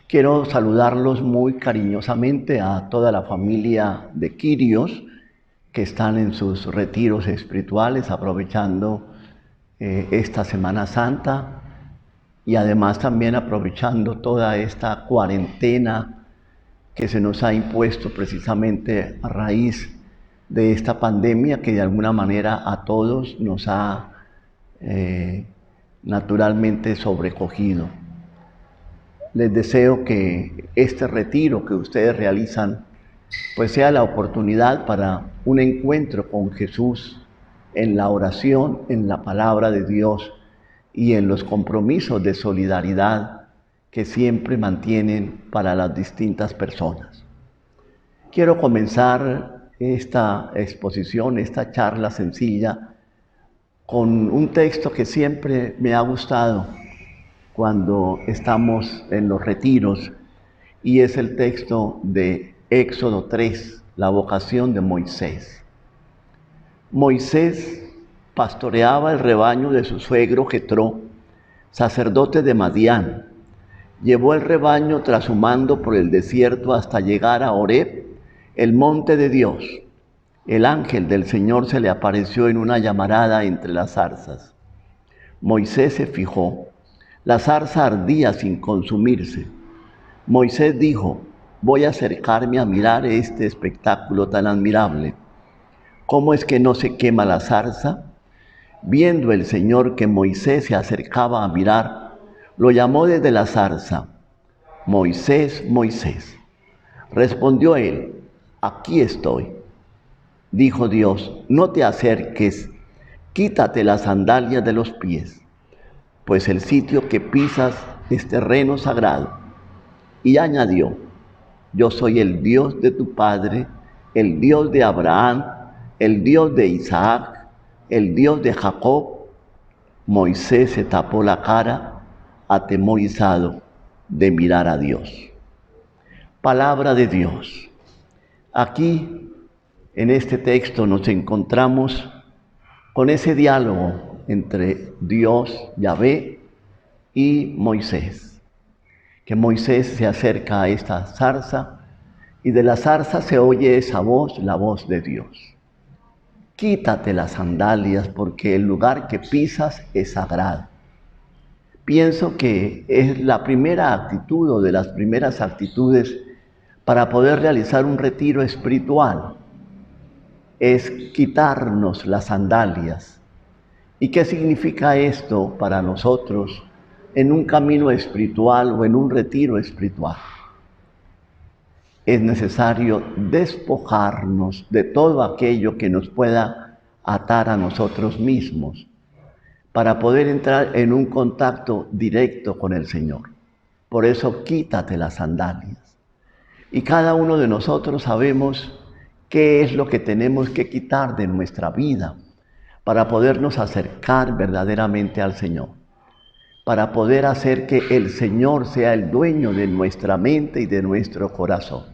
Quiero saludarlos muy cariñosamente a toda la familia de Quirios que están en sus retiros espirituales aprovechando esta Semana Santa y además también aprovechando toda esta cuarentena que se nos ha impuesto precisamente a raíz de esta pandemia que de alguna manera a todos nos ha naturalmente sobrecogido. Les deseo que este retiro que ustedes realizan pues sea la oportunidad para un encuentro con Jesús en la oración, en la palabra de Dios y en los compromisos de solidaridad que siempre mantienen para las distintas personas. Quiero comenzar esta exposición, esta charla sencilla, con un texto que siempre me ha gustado cuando estamos en los retiros, y es el texto de Éxodo 3, la vocación de Moisés. Moisés pastoreaba el rebaño de su suegro Jetró, sacerdote de Madián. Llevó el rebaño trashumando por el desierto hasta llegar a Horeb, el monte de Dios. El ángel del Señor se le apareció en una llamarada entre las zarzas. Moisés se fijó. La zarza ardía sin consumirse. Moisés dijo: voy a acercarme a mirar este espectáculo tan admirable. ¿Cómo es que no se quema la zarza? Viendo el Señor que Moisés se acercaba a mirar, lo llamó desde la zarza: Moisés, Moisés. Respondió él: aquí estoy. Dijo Dios: no te acerques, quítate las sandalias de los pies, pues el sitio que pisas es terreno sagrado. Y añadió: yo soy el Dios de tu padre, el Dios de Abraham, el Dios de Isaac, el Dios de Jacob. Moisés se tapó la cara, atemorizado de mirar a Dios. Palabra de Dios. Aquí, en este texto, nos encontramos con ese diálogo entre Dios, Yahvé, y Moisés. Que Moisés se acerca a esta zarza y de la zarza se oye esa voz, la voz de Dios. Quítate las sandalias porque el lugar que pisas es sagrado. Pienso que es la primera actitud o de las primeras actitudes para poder realizar un retiro espiritual. Es quitarnos las sandalias. ¿Y qué significa esto para nosotros en un camino espiritual o en un retiro espiritual? Es necesario despojarnos de todo aquello que nos pueda atar a nosotros mismos para poder entrar en un contacto directo con el Señor. Por eso quítate las sandalias. Y cada uno de nosotros sabemos qué es lo que tenemos que quitar de nuestra vida para podernos acercar verdaderamente al Señor, para poder hacer que el Señor sea el dueño de nuestra mente y de nuestro corazón.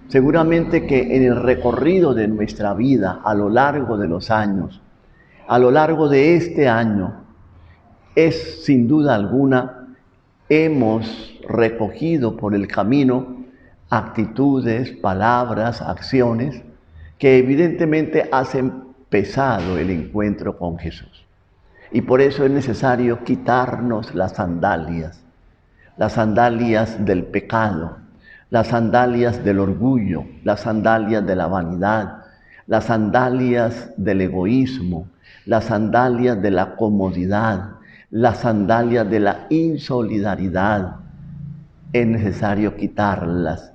Seguramente que en el recorrido de nuestra vida, a lo largo de los años, a lo largo de este año, es sin duda alguna, hemos recogido por el camino actitudes, palabras, acciones que evidentemente hacen pesado el encuentro con Jesús. Y por eso es necesario quitarnos las sandalias del pecado, las sandalias del orgullo, las sandalias de la vanidad, las sandalias del egoísmo, las sandalias de la comodidad, las sandalias de la insolidaridad. Es necesario quitarlas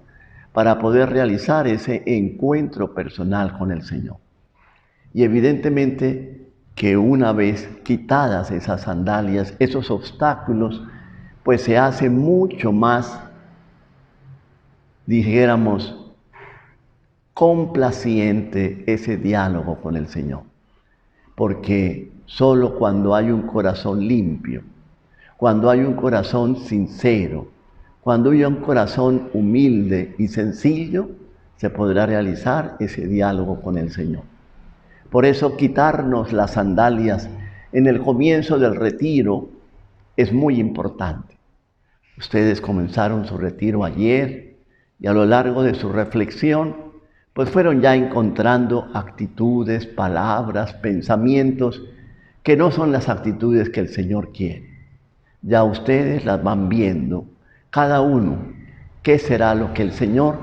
para poder realizar ese encuentro personal con el Señor. Y evidentemente que una vez quitadas esas sandalias, esos obstáculos, pues se hace mucho más, dijéramos, complaciente ese diálogo con el Señor. Porque solo cuando hay un corazón limpio, cuando hay un corazón sincero, cuando hay un corazón humilde y sencillo, se podrá realizar ese diálogo con el Señor. Por eso quitarnos las sandalias en el comienzo del retiro es muy importante. Ustedes comenzaron su retiro ayer y a lo largo de su reflexión, pues fueron ya encontrando actitudes, palabras, pensamientos que no son las actitudes que el Señor quiere. Ya ustedes las van viendo, cada uno, qué será lo que el Señor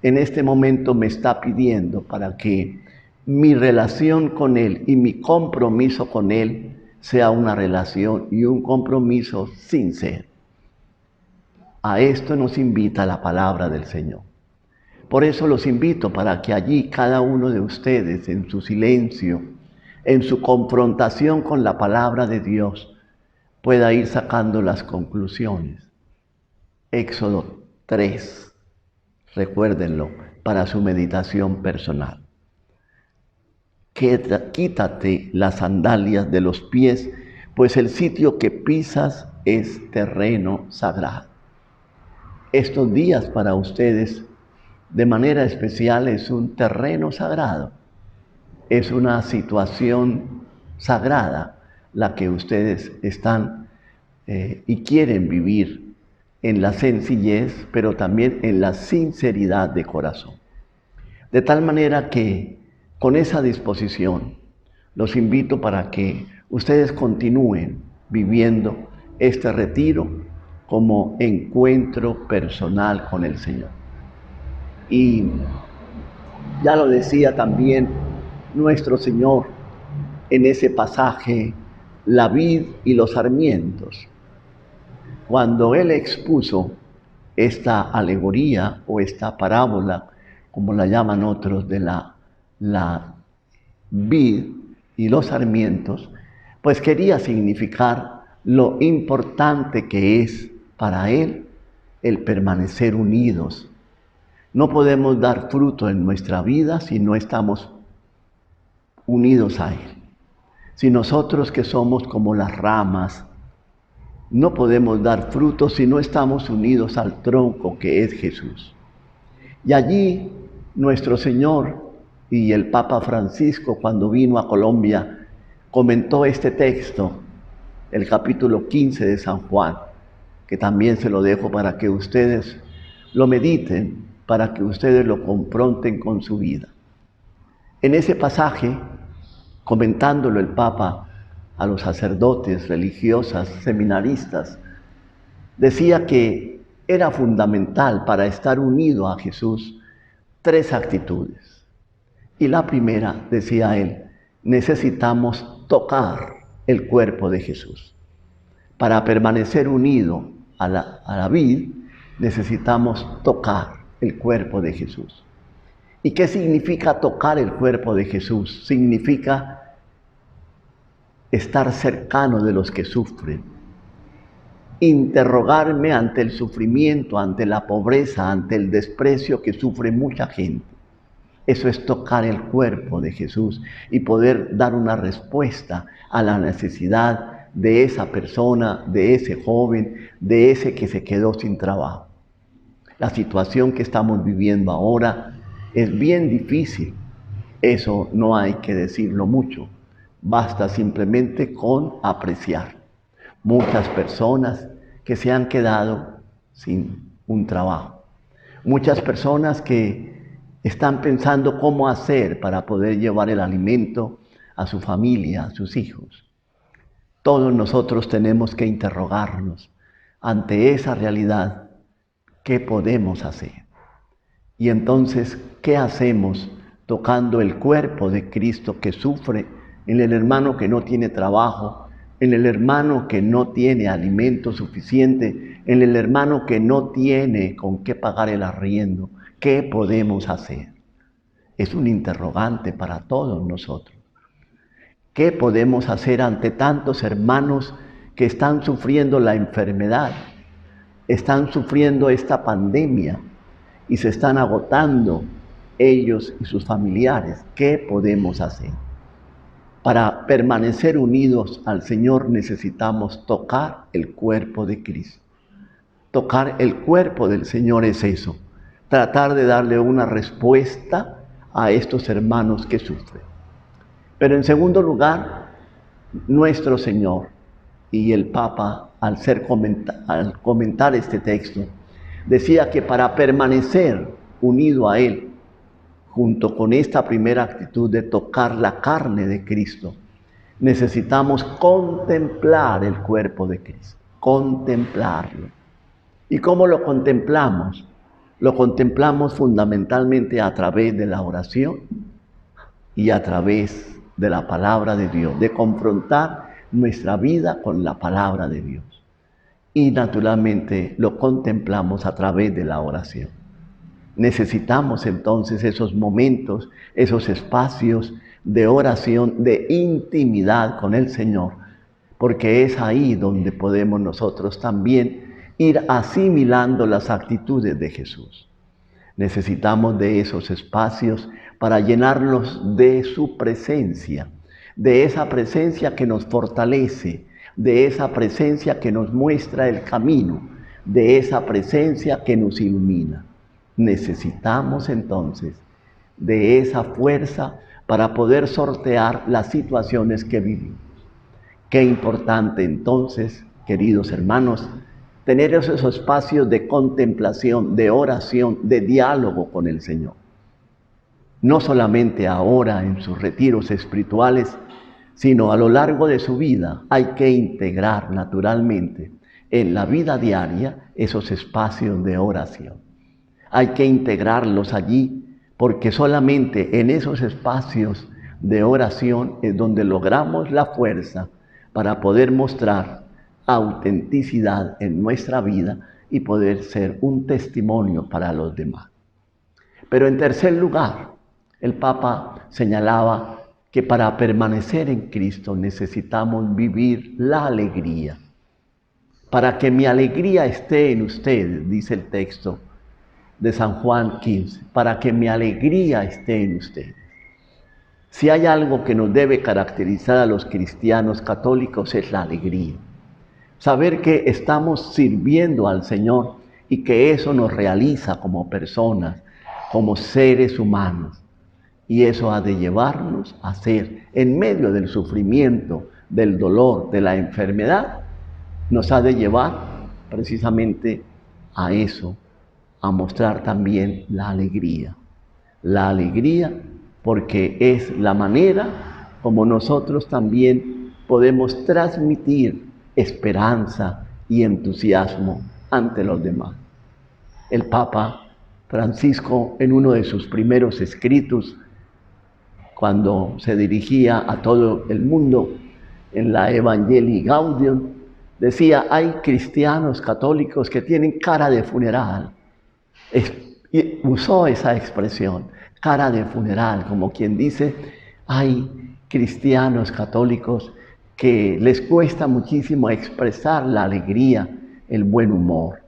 en este momento me está pidiendo para que mi relación con Él y mi compromiso con Él sea una relación y un compromiso sincero. A esto nos invita la palabra del Señor. Por eso los invito para que allí cada uno de ustedes, en su silencio, en su confrontación con la palabra de Dios, pueda ir sacando las conclusiones. Éxodo 3, recuérdenlo, para su meditación personal. Quítate las sandalias de los pies, pues el sitio que pisas es terreno sagrado. Estos días para ustedes, de manera especial, es un terreno sagrado. Es una situación sagrada la que ustedes están y quieren vivir en la sencillez, pero también en la sinceridad de corazón. De tal manera que con esa disposición los invito para que ustedes continúen viviendo este retiro como encuentro personal con el Señor. Y ya lo decía también nuestro Señor en ese pasaje, la vid y los sarmientos. Cuando Él expuso esta alegoría o esta parábola, como la llaman otros, de la vid y los sarmientos, pues quería significar lo importante que es para Él el permanecer unidos. No podemos dar fruto en nuestra vida si no estamos unidos a Él. Si nosotros que somos como las ramas, no podemos dar fruto si no estamos unidos al tronco que es Jesús. Y allí nuestro Señor y el Papa Francisco, cuando vino a Colombia, comentó este texto, el capítulo 15 de San Juan, que también se lo dejo para que ustedes lo mediten, para que ustedes lo confronten con su vida. En ese pasaje, comentándolo el Papa a los sacerdotes, religiosas, seminaristas, decía que era fundamental para estar unido a Jesús 3 actitudes. Y la primera, decía él, necesitamos tocar el cuerpo de Jesús. Para permanecer unido a la vid, necesitamos tocar el cuerpo de Jesús. ¿Y qué significa tocar el cuerpo de Jesús? Significa estar cercano de los que sufren, interrogarme ante el sufrimiento, ante la pobreza, ante el desprecio que sufre mucha gente. Eso es tocar el cuerpo de Jesús y poder dar una respuesta a la necesidad de esa persona, de ese joven, de ese que se quedó sin trabajo. La situación que estamos viviendo ahora es bien difícil. Eso no hay que decirlo mucho. Basta simplemente con apreciar. Muchas personas que se han quedado sin un trabajo. Muchas personas que están pensando cómo hacer para poder llevar el alimento a su familia, a sus hijos. Todos nosotros tenemos que interrogarnos ante esa realidad, ¿qué podemos hacer? Y entonces, ¿qué hacemos tocando el cuerpo de Cristo que sufre, en el hermano que no tiene trabajo, en el hermano que no tiene alimento suficiente, en el hermano que no tiene con qué pagar el arriendo? ¿Qué podemos hacer? Es un interrogante para todos nosotros. ¿Qué podemos hacer ante tantos hermanos que están sufriendo la enfermedad, están sufriendo esta pandemia y se están agotando ellos y sus familiares? ¿Qué podemos hacer? Para permanecer unidos al Señor necesitamos tocar el cuerpo de Cristo. Tocar el cuerpo del Señor es eso, tratar de darle una respuesta a estos hermanos que sufren. Pero en segundo lugar, nuestro Señor y el Papa al comentar este texto, decía que para permanecer unido a Él, junto con esta primera actitud de tocar la carne de Cristo, necesitamos contemplar el cuerpo de Cristo, contemplarlo. ¿Y cómo lo contemplamos? Lo contemplamos fundamentalmente a través de la oración y a través de la palabra de Dios, de confrontar nuestra vida con la palabra de Dios. Y naturalmente lo contemplamos a través de la oración. Necesitamos entonces esos momentos, esos espacios de oración, de intimidad con el Señor, porque es ahí donde podemos nosotros también ir asimilando las actitudes de Jesús. Necesitamos de esos espacios para llenarlos de su presencia, de esa presencia que nos fortalece, de esa presencia que nos muestra el camino, de esa presencia que nos ilumina. Necesitamos entonces de esa fuerza para poder sortear las situaciones que vivimos. Qué importante entonces, queridos hermanos, tener esos espacios de contemplación, de oración, de diálogo con el Señor. No solamente ahora en sus retiros espirituales, sino a lo largo de su vida hay que integrar naturalmente en la vida diaria esos espacios de oración. Hay que integrarlos allí porque solamente en esos espacios de oración es donde logramos la fuerza para poder mostrar autenticidad en nuestra vida y poder ser un testimonio para los demás. Pero en tercer lugar, el Papa señalaba que para permanecer en Cristo necesitamos vivir la alegría. Para que mi alegría esté en ustedes, dice el texto de San Juan 15, para que mi alegría esté en ustedes. Si hay algo que nos debe caracterizar a los cristianos católicos es la alegría. Saber que estamos sirviendo al Señor y que eso nos realiza como personas, como seres humanos. Y eso ha de llevarnos a ser, en medio del sufrimiento, del dolor, de la enfermedad, nos ha de llevar precisamente a eso, a mostrar también la alegría. La alegría porque es la manera como nosotros también podemos transmitir esperanza y entusiasmo ante los demás. El Papa Francisco, en uno de sus primeros escritos, cuando se dirigía a todo el mundo en la Evangelii Gaudium, decía, hay cristianos católicos que tienen cara de funeral. Y usó esa expresión, cara de funeral, como quien dice, hay cristianos católicos que les cuesta muchísimo expresar la alegría, el buen humor.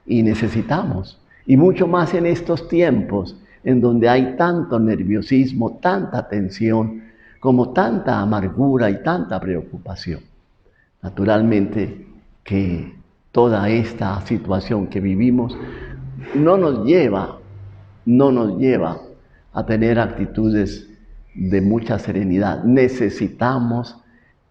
Y necesitamos, y mucho más en estos tiempos, en donde hay tanto nerviosismo, tanta tensión, como tanta amargura y tanta preocupación. Naturalmente que toda esta situación que vivimos no nos lleva a tener actitudes de mucha serenidad. Necesitamos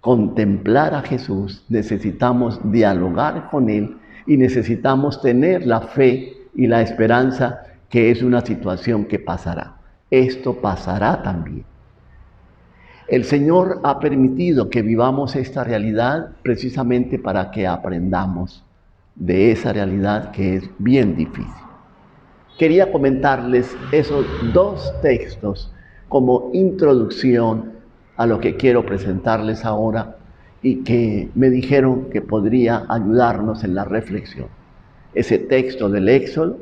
contemplar a Jesús, necesitamos dialogar con Él y necesitamos tener la fe y la esperanza que es una situación que pasará. Esto pasará también. El Señor ha permitido que vivamos esta realidad precisamente para que aprendamos de esa realidad que es bien difícil. Quería comentarles esos dos textos como introducción a lo que quiero presentarles ahora y que me dijeron que podría ayudarnos en la reflexión. Ese texto del Éxodo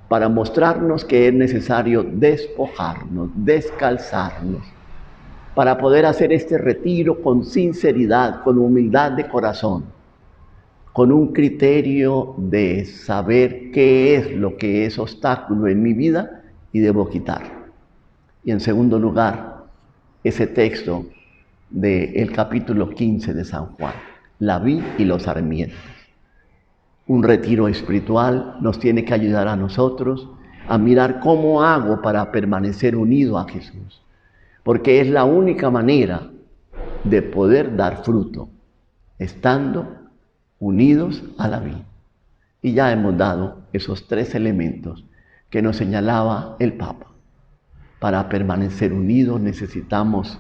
para mostrarnos que es necesario despojarnos, descalzarnos, para poder hacer este retiro con sinceridad, con humildad de corazón, con un criterio de saber qué es lo que es obstáculo en mi vida y debo quitarlo. Y en segundo lugar, ese texto del capítulo 15 de San Juan, la vid y los sarmientos. Un retiro espiritual nos tiene que ayudar a nosotros a mirar cómo hago para permanecer unido a Jesús, porque es la única manera de poder dar fruto, estando unidos a la vid. Y ya hemos dado esos 3 elementos que nos señalaba el Papa. Para permanecer unidos necesitamos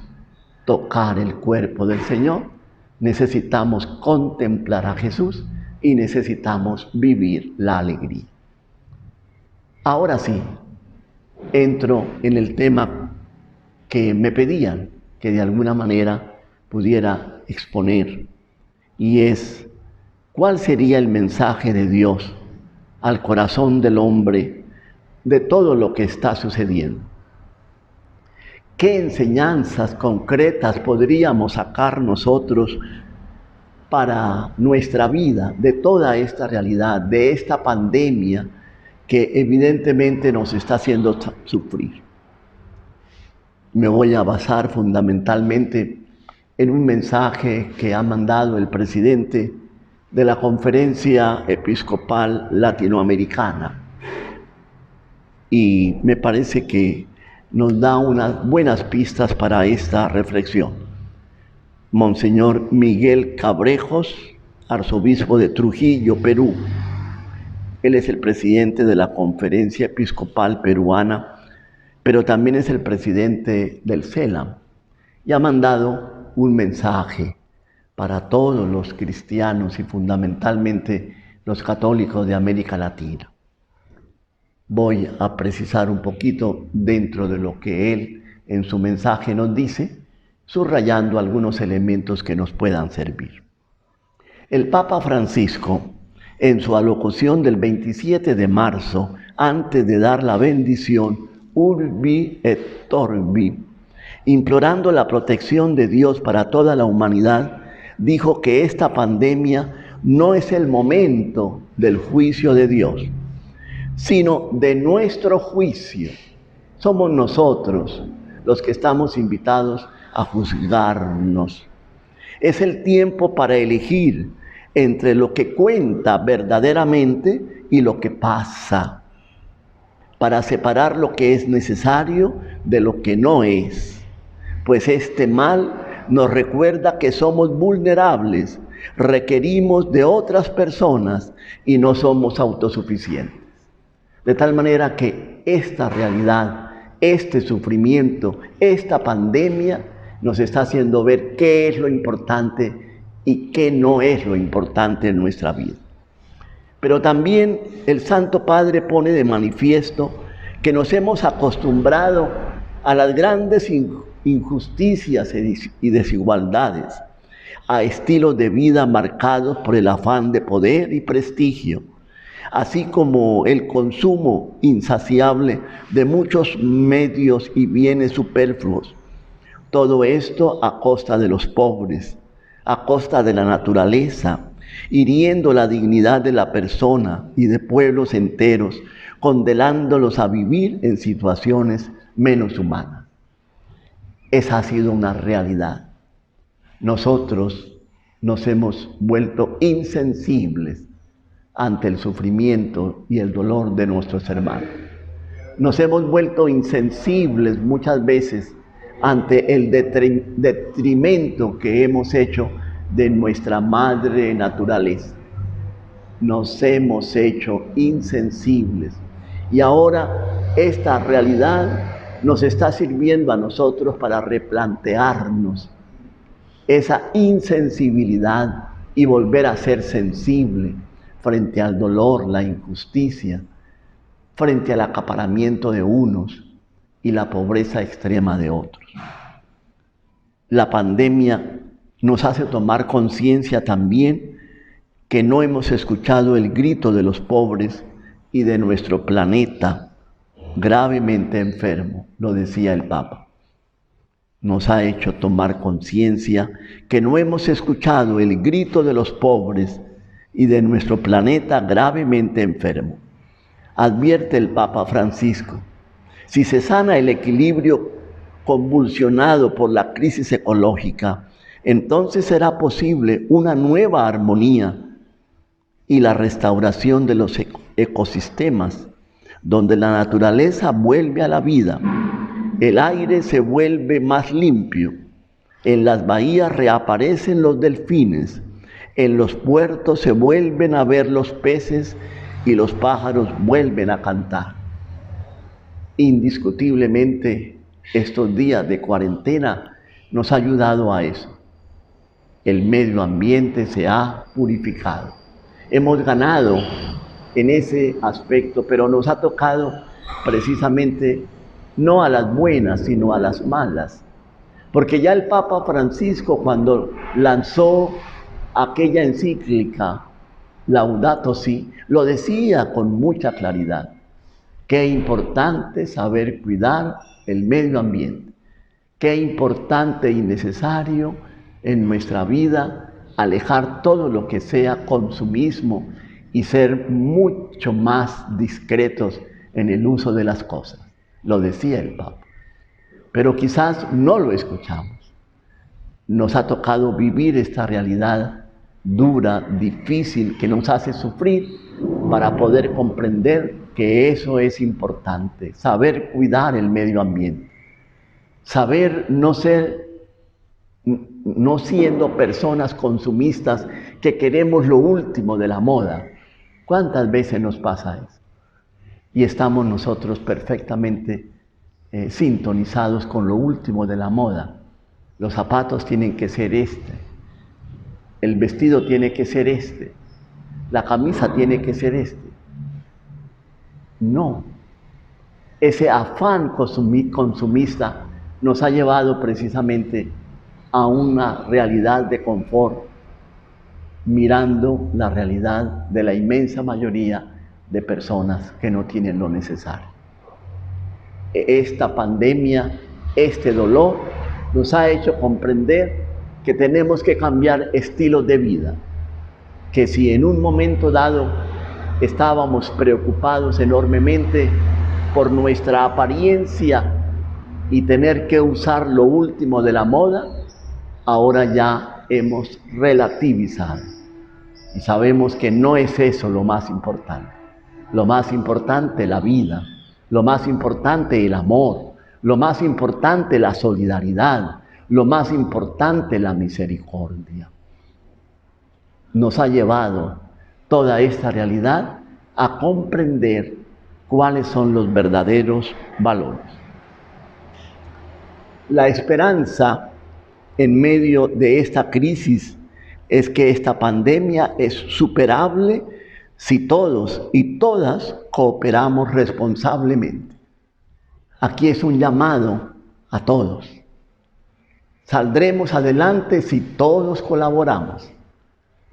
tocar el cuerpo del Señor, necesitamos contemplar a Jesús y necesitamos vivir la alegría. Ahora sí, entro en el tema que me pedían que de alguna manera pudiera exponer, y es: ¿cuál sería el mensaje de Dios al corazón del hombre de todo lo que está sucediendo? ¿Qué enseñanzas concretas podríamos sacar nosotros para nuestra vida de toda esta realidad, de esta pandemia que evidentemente nos está haciendo sufrir? Me voy a basar fundamentalmente en un mensaje que ha mandado el presidente de la Conferencia Episcopal Latinoamericana, y me parece que nos da unas buenas pistas para esta reflexión. Monseñor Miguel Cabrejos, arzobispo de Trujillo, Perú. Él es el presidente de la Conferencia Episcopal Peruana, pero también es el presidente del CELAM, y ha mandado un mensaje para todos los cristianos y fundamentalmente los católicos de América Latina. Voy a precisar un poquito dentro de lo que él en su mensaje nos dice, subrayando algunos elementos que nos puedan servir. El Papa Francisco, en su alocución del 27 de marzo, antes de dar la bendición Urbi et Orbi, implorando la protección de Dios para toda la humanidad, dijo que esta pandemia no es el momento del juicio de Dios, sino de nuestro juicio. Somos nosotros los que estamos invitados a juzgarnos. Es el tiempo para elegir entre lo que cuenta verdaderamente y lo que pasa, para separar lo que es necesario de lo que no es, pues este mal nos recuerda que somos vulnerables, requerimos de otras personas y no somos autosuficientes. De tal manera que esta realidad, este sufrimiento, esta pandemia nos está haciendo ver qué es lo importante y qué no es lo importante en nuestra vida. Pero también el Santo Padre pone de manifiesto que nos hemos acostumbrado a las grandes injusticias y desigualdades, a estilos de vida marcados por el afán de poder y prestigio, así como el consumo insaciable de muchos medios y bienes superfluos. Todo esto a costa de los pobres, a costa de la naturaleza, hiriendo la dignidad de la persona y de pueblos enteros, condenándolos a vivir en situaciones menos humanas. Esa ha sido una realidad. Nosotros nos hemos vuelto insensibles ante el sufrimiento y el dolor de nuestros hermanos. Nos hemos vuelto insensibles muchas veces ante el detrimento que hemos hecho de nuestra madre naturaleza. Nos hemos hecho insensibles y ahora esta realidad nos está sirviendo a nosotros para replantearnos esa insensibilidad y volver a ser sensible frente al dolor, la injusticia, frente al acaparamiento de unos y la pobreza extrema de otros. La pandemia nos hace tomar conciencia también que no hemos escuchado el grito de los pobres y de nuestro planeta gravemente enfermo, lo decía el Papa. Nos ha hecho tomar conciencia que no hemos escuchado el grito de los pobres y de nuestro planeta gravemente enfermo. Advierte el Papa Francisco: si se sana el equilibrio convulsionado por la crisis ecológica, entonces será posible una nueva armonía y la restauración de los ecosistemas, donde la naturaleza vuelve a la vida, el aire se vuelve más limpio, en las bahías reaparecen los delfines, En los puertos se vuelven a ver los peces y los pájaros vuelven a cantar. Indiscutiblemente, estos días de cuarentena nos ha ayudado a eso. El medio ambiente se ha purificado. Hemos ganado en ese aspecto, pero nos ha tocado precisamente no a las buenas, sino a las malas. Porque ya el Papa Francisco, cuando lanzó aquella encíclica Laudato Si, lo decía con mucha claridad. Qué importante saber cuidar el medio ambiente. Qué importante y necesario en nuestra vida alejar todo lo que sea consumismo y ser mucho más discretos en el uso de las cosas. Lo decía el Papa. Pero quizás no lo escuchamos. Nos ha tocado vivir esta realidad dura, difícil, que nos hace sufrir para poder comprender que eso es importante, saber cuidar el medio ambiente, saber no siendo personas consumistas que queremos lo último de la moda. ¿Cuántas veces nos pasa eso? Y estamos nosotros perfectamente sintonizados con lo último de la moda. Los zapatos tienen que ser el vestido tiene que ser la camisa tiene que ser No, ese afán consumista nos ha llevado precisamente a una realidad de confort, mirando la realidad de la inmensa mayoría de personas que no tienen lo necesario. Esta pandemia, este dolor, nos ha hecho comprender que tenemos que cambiar estilos de vida, que si en un momento dado estábamos preocupados enormemente por nuestra apariencia y tener que usar lo último de la moda, ahora ya hemos relativizado y sabemos que no es eso lo más importante. Lo más importante la vida, lo más importante el amor, lo más importante la solidaridad, lo más importante la misericordia. Nos ha llevado toda esta realidad a comprender cuáles son los verdaderos valores. La esperanza en medio de esta crisis es que esta pandemia es superable si todos y todas cooperamos responsablemente. Aquí es un llamado a todos. Saldremos adelante si todos colaboramos.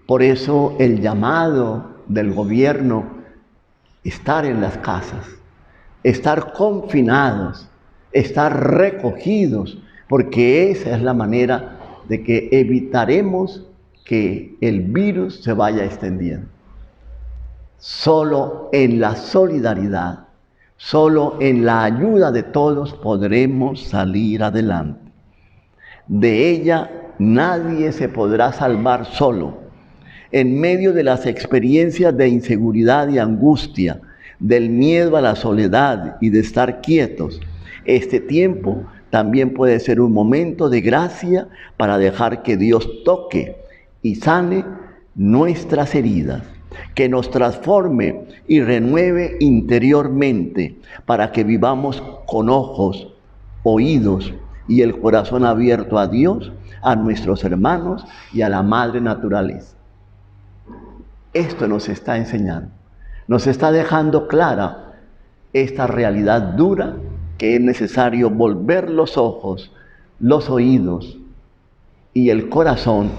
Por eso el llamado del gobierno, estar en las casas, estar confinados, estar recogidos, porque esa es la manera de que evitaremos que el virus se vaya extendiendo. Solo en la solidaridad, solo en la ayuda de todos podremos salir adelante. De ella nadie se podrá salvar solo. En medio de las experiencias de inseguridad y angustia, del miedo a la soledad y de estar quietos, este tiempo también puede ser un momento de gracia para dejar que Dios toque y sane nuestras heridas, que nos transforme y renueve interiormente para que vivamos con ojos, oídos y el corazón abierto a Dios, a nuestros hermanos y a la madre naturaleza. Esto nos está enseñando, nos está dejando clara esta realidad dura que es necesario volver los ojos, los oídos y el corazón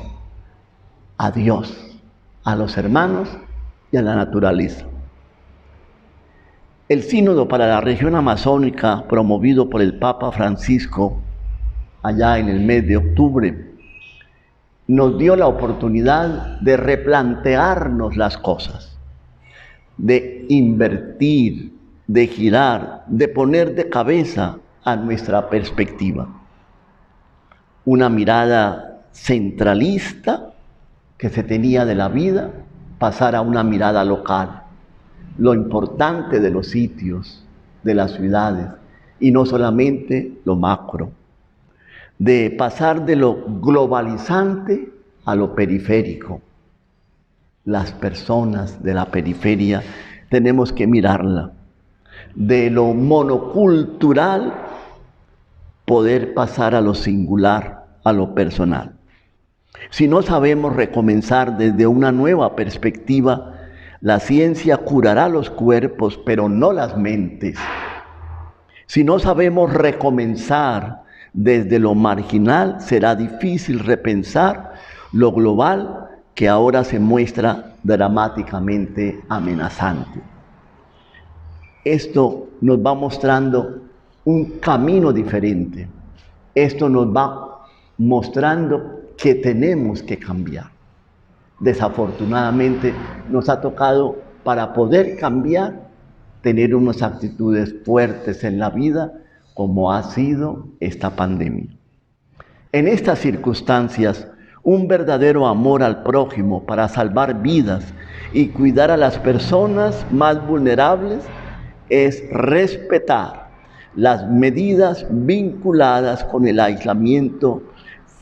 a Dios, a los hermanos y a la naturaleza. El sínodo para la región amazónica, promovido por el Papa Francisco allá en el mes de octubre, nos dio la oportunidad de replantearnos las cosas, de invertir, de girar, de poner de cabeza a nuestra perspectiva. Una mirada centralista que se tenía de la vida, pasar a una mirada local, lo importante de los sitios, de las ciudades, y no solamente lo macro. De pasar de lo globalizante a lo periférico, las personas de la periferia tenemos que mirarla. De lo monocultural, poder pasar a lo singular, a lo personal. Si no sabemos recomenzar desde una nueva perspectiva, la ciencia curará los cuerpos, pero no las mentes. Si no sabemos recomenzar desde lo marginal, será difícil repensar lo global que ahora se muestra dramáticamente amenazante. Esto nos va mostrando un camino diferente. Esto nos va mostrando que tenemos que cambiar. Desafortunadamente nos ha tocado, para poder cambiar, tener unas actitudes fuertes en la vida, como ha sido esta pandemia. En estas circunstancias, un verdadero amor al prójimo para salvar vidas y cuidar a las personas más vulnerables es respetar las medidas vinculadas con el aislamiento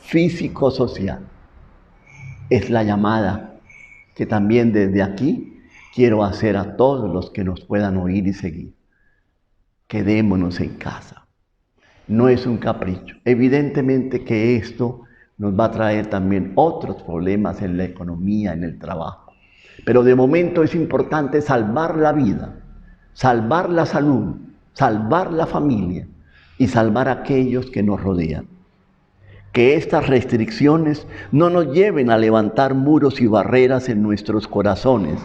físico-social. Es la llamada que también desde aquí quiero hacer a todos los que nos puedan oír y seguir. Quedémonos en casa. No es un capricho. Evidentemente que esto nos va a traer también otros problemas en la economía, en el trabajo. Pero de momento es importante salvar la vida, salvar la salud, salvar la familia y salvar a aquellos que nos rodean. Que estas restricciones no nos lleven a levantar muros y barreras en nuestros corazones,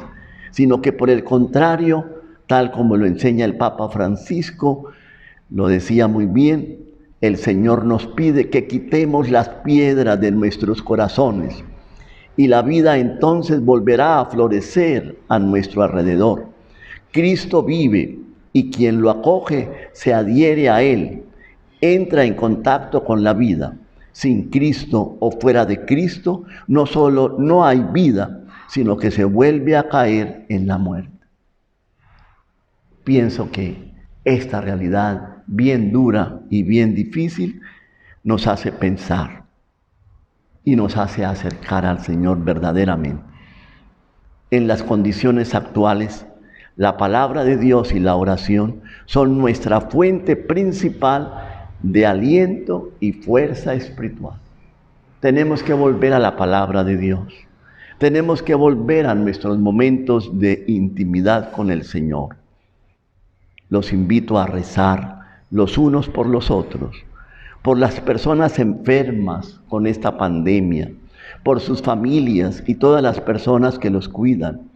sino que por el contrario, tal como lo enseña el Papa Francisco, lo decía muy bien, el Señor nos pide que quitemos las piedras de nuestros corazones y la vida entonces volverá a florecer a nuestro alrededor. Cristo vive y quien lo acoge se adhiere a Él, entra en contacto con la vida. Sin Cristo o fuera de Cristo, no solo no hay vida, sino que se vuelve a caer en la muerte. Pienso que esta realidad bien dura y bien difícil nos hace pensar y nos hace acercar al Señor verdaderamente. En las condiciones actuales, la palabra de Dios y la oración son nuestra fuente principal de aliento y fuerza espiritual. Tenemos que volver a la palabra de Dios. Tenemos que volver a nuestros momentos de intimidad con el Señor. Los invito a rezar los unos por los otros, por las personas enfermas con esta pandemia, por sus familias y todas las personas que los cuidan.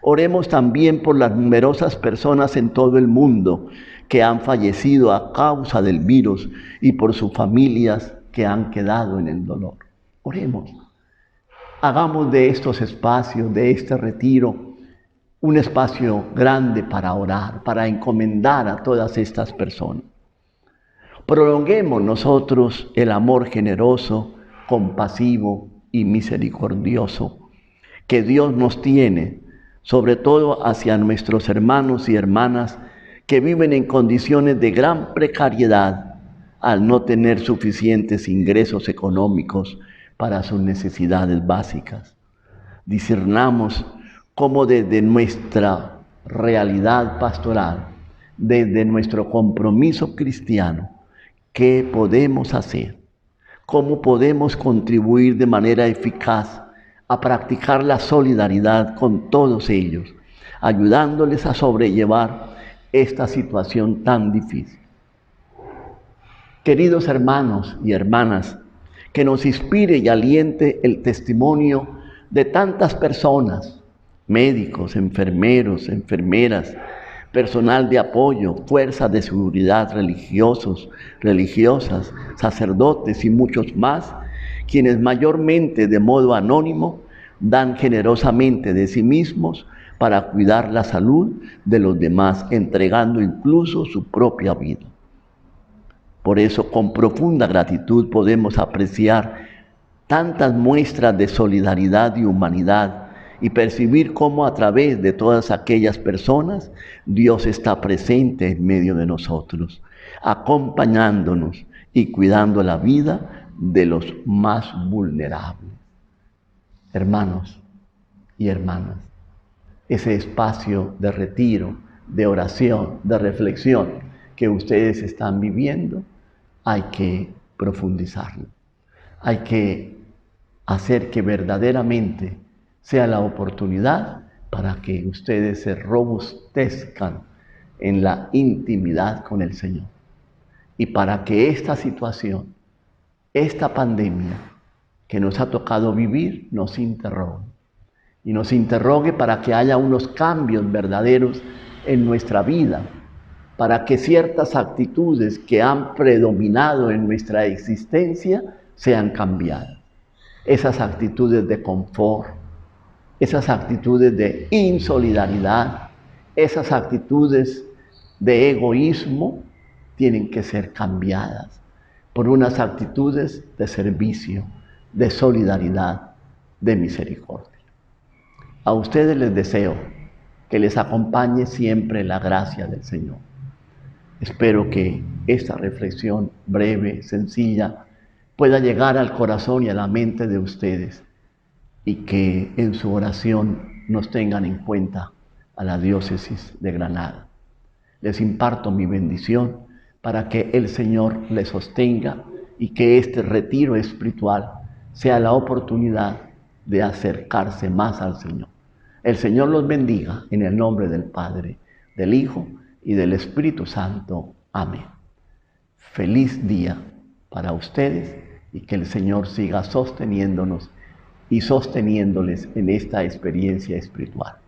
Oremos también por las numerosas personas en todo el mundo que han fallecido a causa del virus y por sus familias que han quedado en el dolor. Oremos. Hagamos de estos espacios, de este retiro, un espacio grande para orar, para encomendar a todas estas personas. Prolonguemos nosotros el amor generoso, compasivo y misericordioso que Dios nos tiene, sobre todo hacia nuestros hermanos y hermanas que viven en condiciones de gran precariedad al no tener suficientes ingresos económicos para sus necesidades básicas. Discernamos cómo desde nuestra realidad pastoral, desde nuestro compromiso cristiano, ¿qué podemos hacer? ¿Cómo podemos contribuir de manera eficaz a practicar la solidaridad con todos ellos, ayudándoles a sobrellevar esta situación tan difícil? Queridos hermanos y hermanas, que nos inspire y aliente el testimonio de tantas personas, médicos, enfermeros, enfermeras, personal de apoyo, fuerzas de seguridad, religiosos, religiosas, sacerdotes y muchos más, quienes mayormente de modo anónimo dan generosamente de sí mismos para cuidar la salud de los demás, entregando incluso su propia vida. Por eso, con profunda gratitud podemos apreciar tantas muestras de solidaridad y humanidad y percibir cómo a través de todas aquellas personas Dios está presente en medio de nosotros, acompañándonos y cuidando la vida de los más vulnerables. Hermanos, y hermanas. Ese espacio de retiro, de oración, de reflexión que ustedes están viviendo, hay que profundizarlo. Hay que hacer que verdaderamente sea la oportunidad para que ustedes se robustezcan en la intimidad con el Señor. Y para que esta situación, esta pandemia que nos ha tocado vivir, nos interrogue. Y nos interrogue para que haya unos cambios verdaderos en nuestra vida, para que ciertas actitudes que han predominado en nuestra existencia sean cambiadas. Esas actitudes de confort, esas actitudes de insolidaridad, esas actitudes de egoísmo tienen que ser cambiadas por unas actitudes de servicio, de solidaridad, de misericordia. A ustedes les deseo que les acompañe siempre la gracia del Señor. Espero que esta reflexión breve, sencilla, pueda llegar al corazón y a la mente de ustedes y que en su oración nos tengan en cuenta a la diócesis de Granada. Les imparto mi bendición para que el Señor les sostenga y que este retiro espiritual sea la oportunidad de acercarse más al Señor. El Señor los bendiga en el nombre del Padre, del Hijo y del Espíritu Santo. Amén. Feliz día para ustedes y que el Señor siga sosteniéndonos y sosteniéndoles en esta experiencia espiritual.